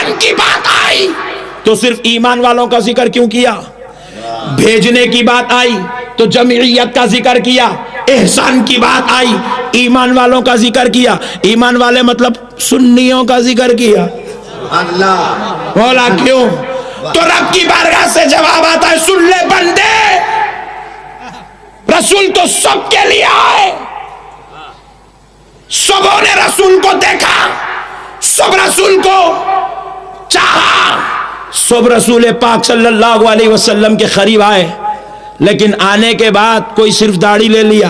एहसान की बात आई तो सिर्फ ईमान वालों का जिक्र क्यों किया? भेजने की बात आई तो जमीयत का जिक्र किया। एहसान की बात आई ईमान वालों का जिक्र किया। ईमान वाले मतलब सुन्नियों का जिक्र किया। अल्लाह बोला क्यों? तो रब की बारगाह से जवाब आता है, सुन ले बंदे, रसूल तो सबके लिए आए। सबों ने रसूल को देखा, सब रसूल को चाहा, सब रसूल पाक सल्लल्लाहु अलैहि वसल्लम के करीब आए। लेकिन आने के बाद कोई सिर्फ दाढ़ी ले लिया,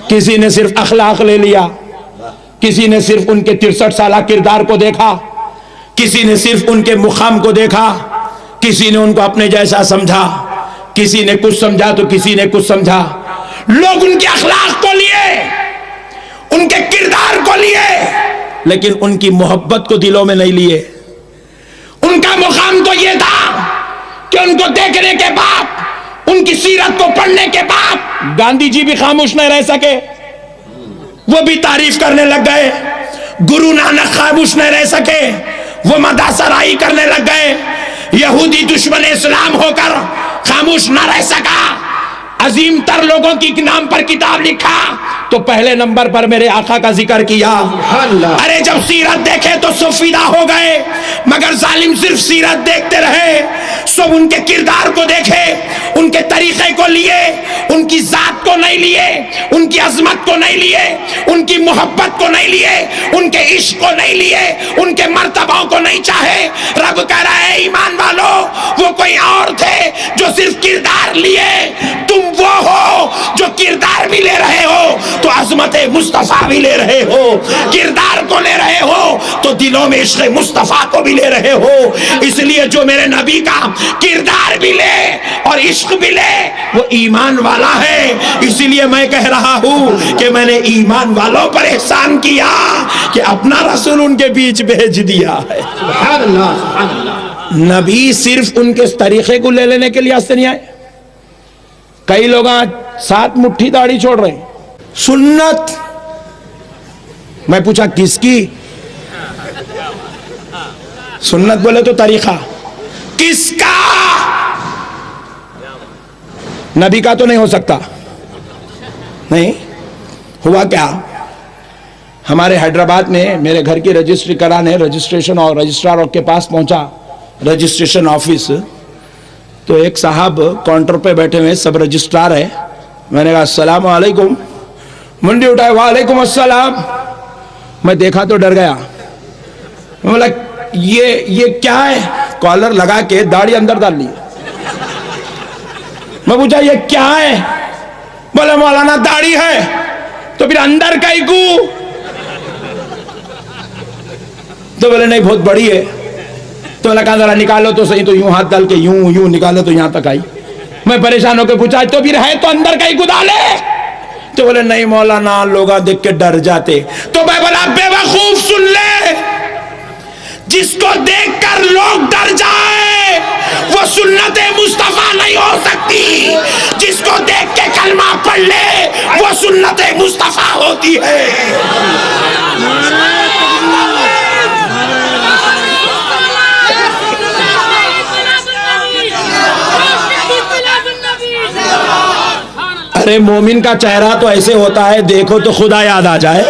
किसी ने सिर्फ अखलाक ले लिया, किसी ने सिर्फ उनके 63 साल किरदार को देखा, किसी ने सिर्फ उनके मुकाम को देखा, किसी ने उनको अपने जैसा समझा, किसी ने कुछ समझा तो किसी ने कुछ समझा। लोग उनके अखलाक को लिए, उनके किरदार को लिए, लेकिन उनकी मोहब्बत को दिलों में नहीं लिए। उनका मुकाम तो यह था कि उनको देखने के बाद, उनकी सीरत को पढ़ने के बाद गांधी जी भी खामोश नहीं रह सके, वो भी तारीफ करने लग गए। गुरु नानक खामोश नहीं रह सके, वो मदासराई करने लग गए। यहूदी दुश्मन इस्लाम होकर खामोश ना रह सका। अजीम तर लोगों की नाम पर किताब लिखा तो पहले नंबर पर मेरे आका का जिक्र किया। अरे जब सीरत देखे तो सब फिदा हो गए, मगर जालिम सिर्फ सीरत देखते रहे। सब उनके किरदार को देखे, उनके तरीके को लिए, उनकी जात को नहीं लिए, उनकी अजमत को नहीं लिए, उनकी मोहब्बत को नहीं लिए, उनके इश्क को नहीं लिए, उनके मर्तबाओं को नहीं चाहे। रब कह रहा है ईमान वालों, वो कोई और थे जो सिर्फ किरदार लिए, तुम वो हो जो किरदार भी ले रहे हो तो अजमत मुस्तफा भी ले रहे हो, किरदार को ले रहे हो तो दिलों में इश्क़ मुस्तफा को भी ले रहे हो। इसलिए जो मेरे नबी का किरदार भी ले और इश्क भी ले वो ईमान वाला है। इसीलिए मैं कह रहा हूं कि मैंने ईमान वालों पर एहसान किया कि अपना रसूल उनके बीच भेज दिया है। नबी सिर्फ उनके तरीके को ले लेने के लिए आस्ते नहीं आए। कई लोग आज 7 मुट्ठी दाढ़ी छोड़ रहे हैं। सुन्नत, मैं पूछा किसकी? सुन्नत बोले तो तरीका किसका? नबी का तो नहीं हो सकता। नहीं हुआ क्या, हमारे हैदराबाद में मेरे घर की रजिस्ट्री कराने रजिस्ट्रेशन और रजिस्ट्रार के पास पहुंचा, रजिस्ट्रेशन ऑफिस, तो एक साहब काउंटर पे बैठे हुए, सब रजिस्ट्रार है। मैंने कहा अस्सलाम वालेकुम, मुंडी उठाए वालेकुम अस्सलाम। मैं देखा तो डर गया। मैं बोला ये क्या है? कॉलर लगा के दाढ़ी अंदर डाल ली। मैं पूछा ये क्या है? बोले मौलाना दाढ़ी है। तो फिर अंदर का ही गू? तो बोले नहीं बहुत बड़ी है। तो मैंने कहा जरा निकालो तो सही। तो यूं हाथ डाल के यूं यूं निकालो तो यहां तक आई। मैं परेशान होकर पूछा तो फिर है तो अंदर का ही गुदा ले? तो बोले नहीं मौलाना लोग देख के डर जाते। तो मैं बोला बेवकूफ सुन ले, जिसको देखकर लोग डर जाए वो सुन्नत मुस्तफा नहीं हो सकती। जिसको देख के कलमा पढ़ ले वो सुन्नत मुस्तफा होती है। अरे मोमिन का चेहरा तो ऐसे होता है, देखो तो खुदा याद आ जाए।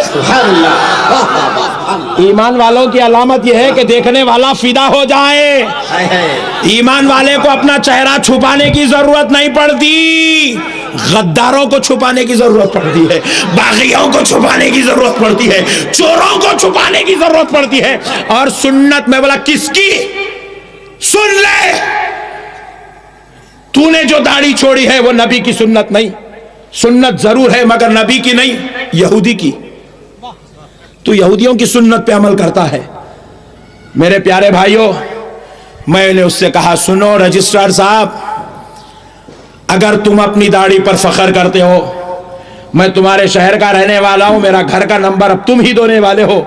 ईमान वालों की अलामत यह है कि देखने वाला फिदा हो जाए। ईमान वाले को अपना चेहरा छुपाने की जरूरत नहीं पड़ती, गद्दारों को छुपाने की जरूरत पड़ती है, बागियों को छुपाने की जरूरत पड़ती है, चोरों को छुपाने की जरूरत पड़ती है। और सुन्नत में बोला किसकी? सुन ले, तूने जो दाढ़ी छोड़ी है वो नबी की सुन्नत नहीं। सुन्नत जरूर है मगर नबी की नहीं, यहूदी की। तू यहूदियों की सुन्नत पे अमल करता है। मेरे प्यारे भाइयों, मैंने उससे कहा सुनो रजिस्ट्रार साहब, अगर तुम अपनी दाढ़ी पर फख्र करते हो, मैं तुम्हारे शहर का रहने वाला हूं, मेरा घर का नंबर अब तुम ही देने वाले हो।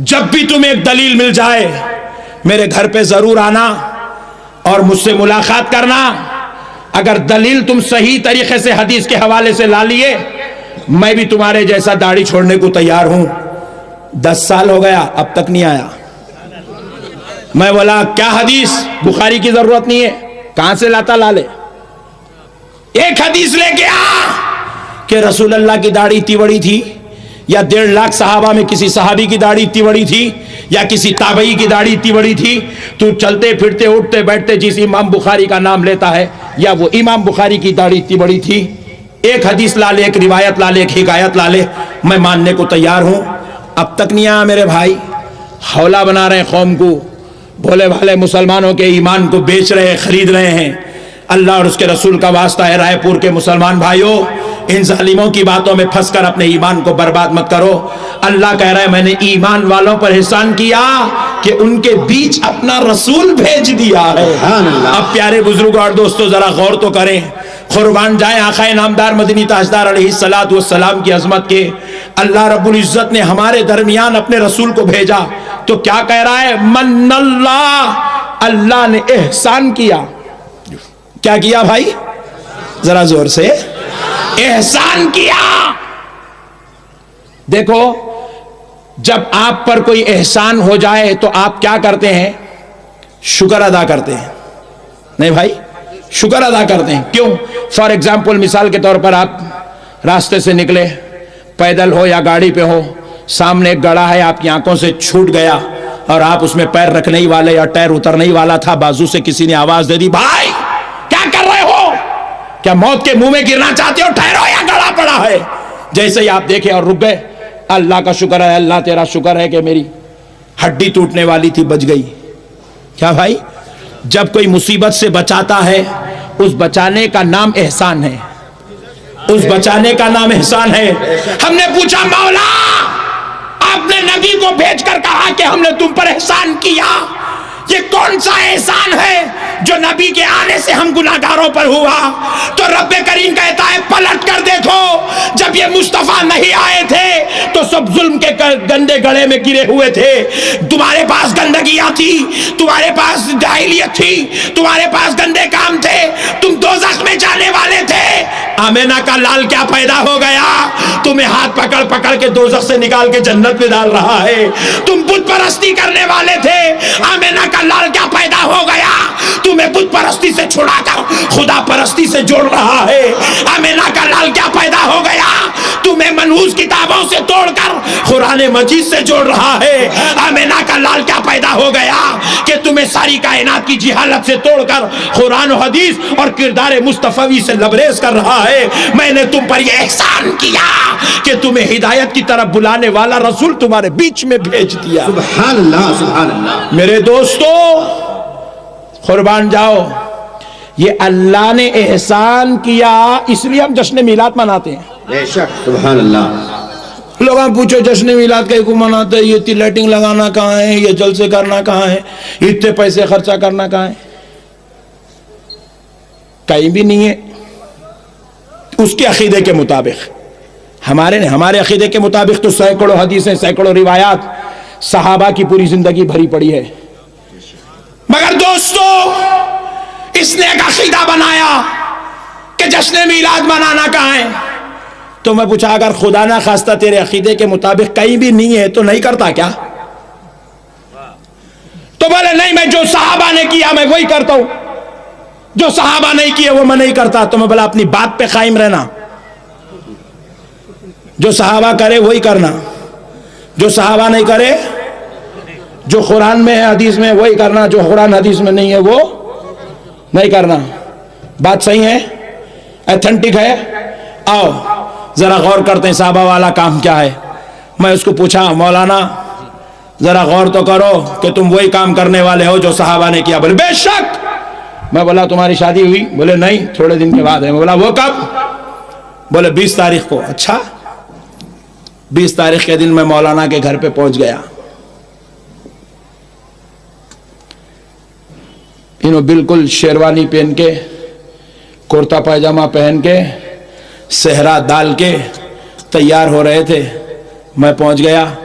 जब भी तुम्हें एक दलील मिल जाए मेरे घर पे जरूर आना और मुझसे मुलाकात करना। अगर दलील तुम सही तरीके से हदीस के हवाले से ला लिए, मैं भी तुम्हारे जैसा दाढ़ी छोड़ने को तैयार हूं। 10 साल हो गया अब तक नहीं आया। मैं बोला क्या हदीस, बुखारी की जरूरत नहीं है, कहां से लाता लाले, एक हदीस लेके आ कि रसूल अल्लाह की दाढ़ी इतनी बड़ी थी, या 1.5 लाख सहाबा में किसी सहाबी की दाढ़ी इतनी बड़ी थी, या किसी ताबई की दाढ़ी इतनी बड़ी थी। तू चलते फिरते उठते बैठते जिस इमाम बुखारी का नाम लेता है, या वो इमाम बुखारी की दाढ़ी इतनी बड़ी थी। एक हदीस ला ले, एक रिवायत ला ले, एक हिकायत ला ले, मैं मानने को तैयार हूं। अब तक नहीं आया मेरे भाई। हौला बना रहे हैं कौम को, भोले भाले मुसलमानों के ईमान को बेच रहे हैं, खरीद रहे हैं। अल्लाह और उसके रसूल का वास्ता है, रायपुर के मुसलमान भाइयों, इन जालिमों की बातों में फंसकर अपने ईमान को बर्बाद मत करो। अल्लाह कह रहा है मैंने ईमान वालों पर एहसान किया कि उनके बीच अपना रसूल भेज दिया है। अब प्यारे बुजुर्गों और दोस्तों जरा गौर तो करें, कुर्बान जाए आकाए नामदार मदनी ताजदार अलैहिस्सलातु वस्सलाम की अजमत के। अल्लाह रब्बुल इज्जत ने हमारे दरमियान अपने रसूल को भेजा तो क्या कह रहा है, मन्नल्लाह, अल्लाह ने एहसान किया। क्या किया भाई, जरा जोर से, एहसान किया। देखो जब आप पर कोई एहसान हो जाए तो आप क्या करते हैं, शुक्र अदा करते हैं, नहीं भाई, शुक्र अदा करते हैं। क्यों? फॉर एग्जाम्पल, मिसाल के तौर पर आप रास्ते से निकले, पैदल हो या गाड़ी पे हो, सामने एक गड्ढा है, आपकी आंखों से छूट गया और आप उसमें पैर रखने ही वाले या टायर उतरने ही वाला था, बाजू से किसी ने आवाज दे दी, भाई क्या कर रहे हो, क्या मौत के मुंह में गिरना चाहते हो, ठहरो या गड्ढा पड़ा है। जैसे ही आप देखे और रुक गए, अल्लाह का शुक्र है, अल्लाह तेरा शुक्र है कि मेरी हड्डी टूटने वाली थी, बच गई। क्या भाई, जब कोई मुसीबत से बचाता है उस बचाने का नाम एहसान है, उस बचाने का नाम एहसान है। हमने पूछा मौला आपने नबी को भेजकर कहा कि हमने तुम पर एहसान किया, ये कौन सा एहसान है जो नबी के आने से हम गुनाहगारों पर हुआ? तो रब्बे करीम कहता है पलट कर देखो, जब ये मुस्तफा नहीं आए थे तो सब जुल्म के गंदे गड़े में गिरे हुए थे। तुम्हारे पास गंदगियां थी, तुम्हारे पास जाहिलियत थी, तुम्हारे पास गंदे काम थे, तुम दोज़ख में जाने वाले थे। आमेना का लाल क्या पैदा हो गया, तुम्हें हाथ पकड़ पकड़ के दोज़ख से निकाल के जन्नत में डाल रहा है। तुम बुत परस्ती करने वाले थे, आमेना का लाल क्या पैदा हो गया, तुम्हें बुत परस्ती से छुड़ाकर खुदा परस्ती से जोड़ रहा है। आमेना का लाल क्या पैदा हो गया, तुम्हें मनहूस किताबों से तोड़कर कुरान मजीद से जोड़ रहा है। आमेना का लाल क्या पैदा हो गया कि तुम्हें सारी कायनात की जिहालत से तोड़कर कुरान और हदीस और किरदार मुस्तफवी से लबरेज कर रहा है। मैंने तुम पर यह एहसान किया कि तुम्हें हिदायत की तरफ बुलाने वाला रसूल तुम्हारे बीच में भेज दिया। सुभान अल्लाह, सुभान अल्लाह। मेरे दोस्तों कुर्बान जाओ, ये अल्लाह ने एहसान किया, इसलिए हम जश्न मिलाद मनाते हैं। बेशक, सुभान अल्लाह। लोग आप पूछो जश्न मिलाद कैसे मनाते हैं, ये इतनी लाइटिंग लगाना कहाँ है, ये जलसे करना कहाँ है, इतने पैसे खर्चा करना कहाँ है, कहीं भी नहीं है। उसके अकीदे के मुताबिक, हमारे अकीदे के मुताबिक तो सैकड़ों हदीसें, सैकड़ों रिवायात सहाबा की पूरी जिंदगी भरी पड़ी है। मगर दोस्तों इसने एक अकीदा बनाया कि जश्न मिलाद मनाना कहाँ है। तो मैं पूछा अगर खुदा ना खास्ता तेरे अकीदे के मुताबिक कहीं भी नहीं है तो नहीं करता क्या? तो बोले नहीं, मैं जो सहाबा ने किया मैं वही करता हूं, जो सहाबा नहीं किया वो मैं नहीं करता। तो मैं बोला अपनी बात पे कायम रहना, जो सहाबा करे वही करना, जो सहाबा नहीं करे, जो कुरान में है हदीस में वही करना, जो कुरान हदीस में नहीं है वो नहीं करना। बात सही है, ऑथेंटिक है। आओ जरा गौर करते हैं सहाबा वाला काम क्या है। मैं उसको पूछा मौलाना जरा गौर तो करो कि तुम वही काम करने वाले हो जो सहाबा ने किया। बोले बेशक। मैं बोला तुम्हारी शादी हुई? बोले नहीं, थोड़े दिन के बाद है। मैं बोला वो कब? बोले 20 तारीख को। अच्छा, 20 तारीख के दिन मैं मौलाना के घर पे पहुंच गया। इन्हों बिल्कुल शेरवानी पहन के, कुर्ता पैजामा पहन के, सेहरा डाल के तैयार हो रहे थे। मैं पहुंच गया।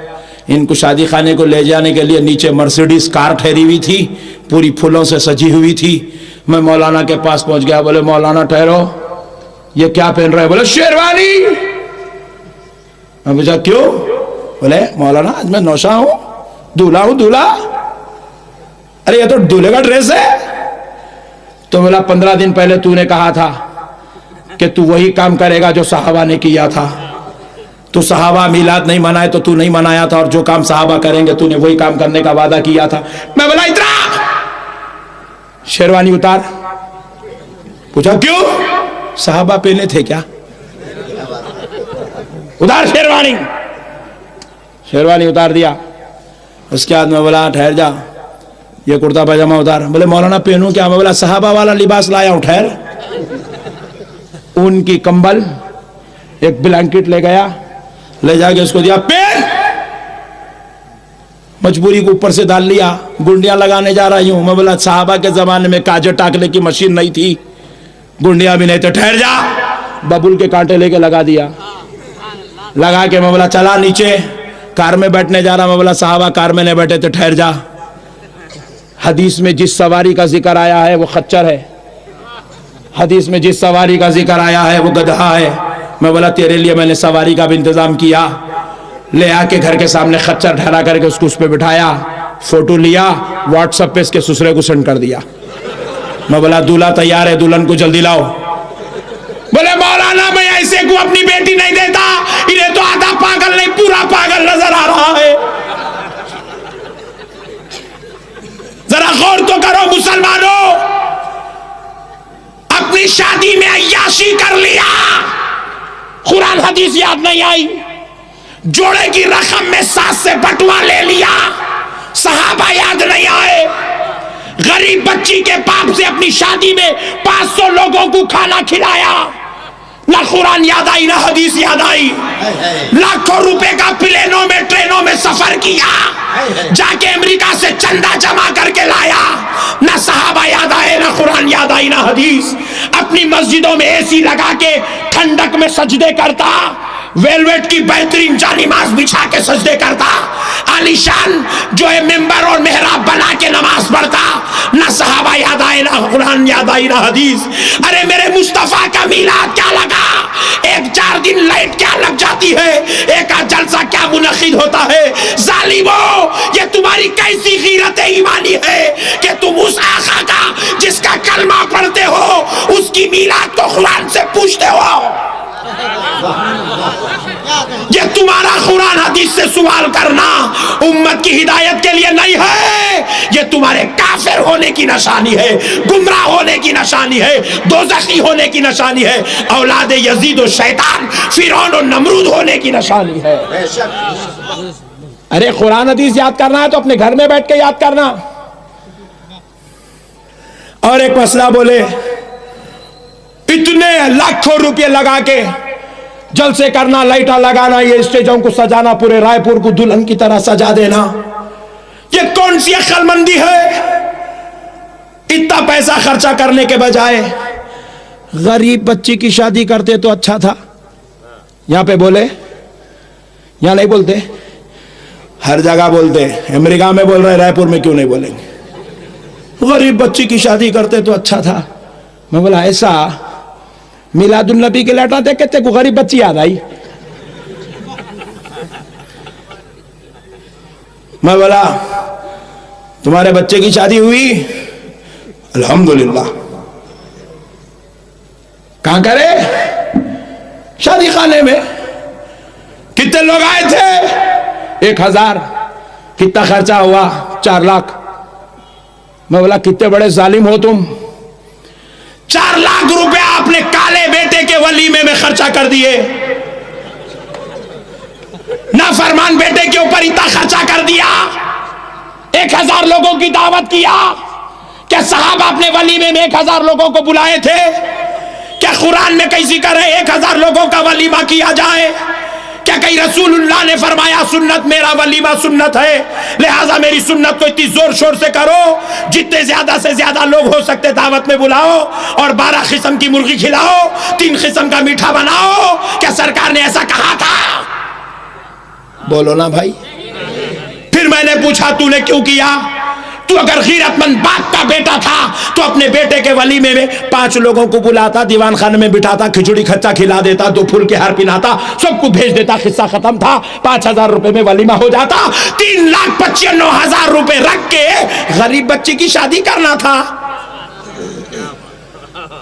इनको शादी खाने को ले जाने के लिए नीचे मर्सिडीज कार ठहरी हुई थी, पूरी फूलों से सजी हुई थी। मैं मौलाना के पास पहुंच गया। बोले मौलाना ठहरो, ये क्या पहन रहे? बोले शेरवानी। मैं पूछा क्यों? बोले मौलाना आज मैं नौशा हूं, दूल्हा हूं, दूल्हा। अरे ये तो दूल्हे का ड्रेस है। तो बोला 15 दिन पहले तूने कहा था कि तू वही काम करेगा जो सहाबा ने किया था। तो सहाबा मिलाद नहीं मनाए तो तू नहीं मनाया था, और जो काम सहाबा करेंगे तूने वही काम करने का वादा किया था। मैं बोला इतना शेरवानी उतार। पूछा क्यों? सहाबा पहने थे क्या? उतार शेरवानी। शेरवानी उतार दिया। उसके बाद में बोला ठहर जा, ये कुर्ता पैजामा उतार। बोले मौलाना पहनूं क्या? मैं बोला सहाबा वाला लिबास लाया हूं, ठहर। ऊन की कंबल, एक ब्लैंकेट ले गया, ले जाके उसको दिया, पहन। मजबूरी को ऊपर से डाल लिया। गुंडियां लगाने जा रही हूं। मैं बोला सहाबा के जमाने में काजर टाकने की मशीन नहीं थी, गुंडियां भी नहीं थे, ठहर जा। बबुल के कांटे लेके लगा दिया। लगा के मैं बोला चला नीचे, कार में बैठने जा रहा। मैं बोला साहबा कार में नहीं बैठे थे, ठहर जा। हदीस में जिस सवारी का जिक्र आया है वो खच्चर है, हदीस में जिस सवारी का जिक्र आया है वो गधा है। मैं बोला तेरे लिए मैंने सवारी का भी इंतजाम किया। ले आके घर के सामने खच्चर ठहरा करके उसको उस पर बिठाया, फोटो लिया, व्हाट्सएप पे इसके ससुरे को सेंड कर दिया। मैं बोला दूल्हा तैयार है, दुल्हन को जल्दी लाओ। बोले मौलाना मैं ऐसे को अपनी बेटी नहीं देता, इन्हें तो आधा पागल नहीं पूरा पागल नजर आ रहा है। जरा गौर तो करो मुसलमानों, अपनी शादी में अय्याशी कर लिया, कुरान हदीस याद नहीं आई, जोड़े की रकम में सास से बटवा ले लिया, सहाबा याद नहीं आए, गरीब बच्ची के बाप से अपनी शादी में 500 लोगों को खाना खिलाया, ना कुरान याद आई ना हदीस याद आई। लाखों रुपए का प्लेनों में ट्रेनों में सफर किया, जाके अमेरिका से चंदा जमा करके लाया, ना सहाबा याद आए ना कुरान याद आई ना हदीस। अपनी मस्जिदों में एसी लगा के ठंडक में सजदे करता, वेलवेट की बेहतरीन जानिमाज बिछा के सजदे करता, आलीशान जो है मेंबर और मेहराब बना के नमाज पढ़ता, ना सहाबा याद आए ना कुरान याद आई ना हदीस। अरे मेरे मुस्तफा का मीलाद क्या लगा, 1-4 दिन लाइट क्या लग जाती है, एक आध जलसा क्या मुनक्किद होता है। जालिमो ये तुम्हारी कैसी गीरत ईमानी है कि तुम उस आका का जिसका कलमा पढ़ते हो उसकी मीलाद को कुरान से पूछते हो। ये तुम्हारा कुरान हदीस से सवाल करना उम्मत की हिदायत के लिए नहीं है, ये तुम्हारे काफिर होने की निशानी है, गुमराह होने की निशानी है, दोज़खी होने की निशानी है, औलाद यजीद और शैतान फिरौन और नमरूद होने की निशानी है। अरे कुरान हदीस याद करना है तो अपने घर में बैठ के याद करना। और एक मसला बोले इतने लाखों रुपए लगा के जलसे करना, लाइटा लगाना, ये स्टेजों को सजाना, पूरे रायपुर को दुल्हन की तरह सजा देना, ये कौन सी अक्लमंदी है? इतना पैसा खर्चा करने के बजाय गरीब बच्ची की शादी करते तो अच्छा था। यहां पे बोले, यहां नहीं बोलते, हर जगह बोलते, अमेरिका में बोल रहे, रायपुर में क्यों नहीं बोलेंगे? गरीब बच्ची की शादी करते तो अच्छा था। मैं बोला ऐसा मिलादुन नबी के लेटा देख के तेको गरीब बच्ची याद आई? मैं बोला तुम्हारे बच्चे की शादी हुई? अल्हम्दुलिल्लाह। कहां करे? शादी खाने में। कितने लोग आए थे? 1000। कितना खर्चा हुआ? 4 लाख। मैं बोला कितने बड़े जालिम हो तुम, 4 लाख रुपए आपने काले बेटे के वलीमे में खर्चा कर दिए, नाफरमान बेटे के ऊपर इतना खर्चा कर दिया, 1000 लोगों की दावत किया। क्या साहब आपने वलीमे में 1000 लोगों को बुलाए थे? क्या कुरान में कहीं जिक्र है 1000 लोगों का वलीमा किया जाए? क्या कहीं रसूलुल्लाह ने फरमाया सुन्नत मेरा वलीमा सुन्नत है, लिहाजा मेरी सुन्नत को इतनी जोर शोर से करो, जितने ज्यादा से ज्यादा लोग हो सकते दावत में बुलाओ और 12 किस्म की मुर्गी खिलाओ, 3 किस्म का मीठा बनाओ? क्या सरकार ने ऐसा कहा था? बोलो ना भाई। फिर मैंने पूछा तूने क्यों किया? तू अगर गैरतमंद बाप का बेटा था तो अपने बेटे के वलीमे में 5 लोगों को बुलाता, दीवान खाने में बिठाता, खिचड़ी खच्चा खिला देता, 2 फूल के हार पिनाता, सबको भेज देता, किस्सा खत्म था। 5,000 रुपए में वलीमा हो जाता। 3,95,000 रुपए रख के गरीब बच्ची की शादी करना था।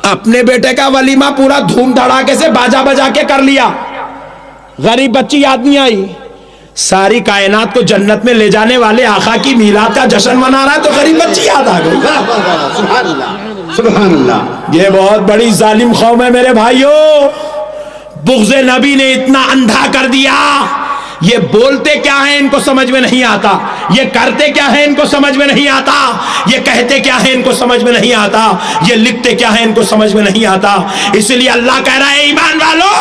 अपने बेटे का वलीमा पूरा धूम धड़ाके से बाजा बजा के कर लिया, गरीब बच्ची याद नहीं आई। सारी कायनात को जन्नत में ले जाने वाले आका की मीलाद का जश्न मना रहा है तो गरीब बच्ची याद आ गई। सुभान अल्लाह, सुभान अल्लाह। ये बहुत बड़ी जालिम कौम है मेरे भाइयों। बुग़्ज़े नबी ने इतना अंधा कर दिया। ये बोलते क्या है इनको समझ में नहीं आता, ये करते क्या है इनको समझ में नहीं आता, ये कहते क्या है इनको समझ में नहीं आता, ये लिखते क्या है इनको समझ में नहीं आता। इसलिए अल्लाह कह रहा है ईमान वालों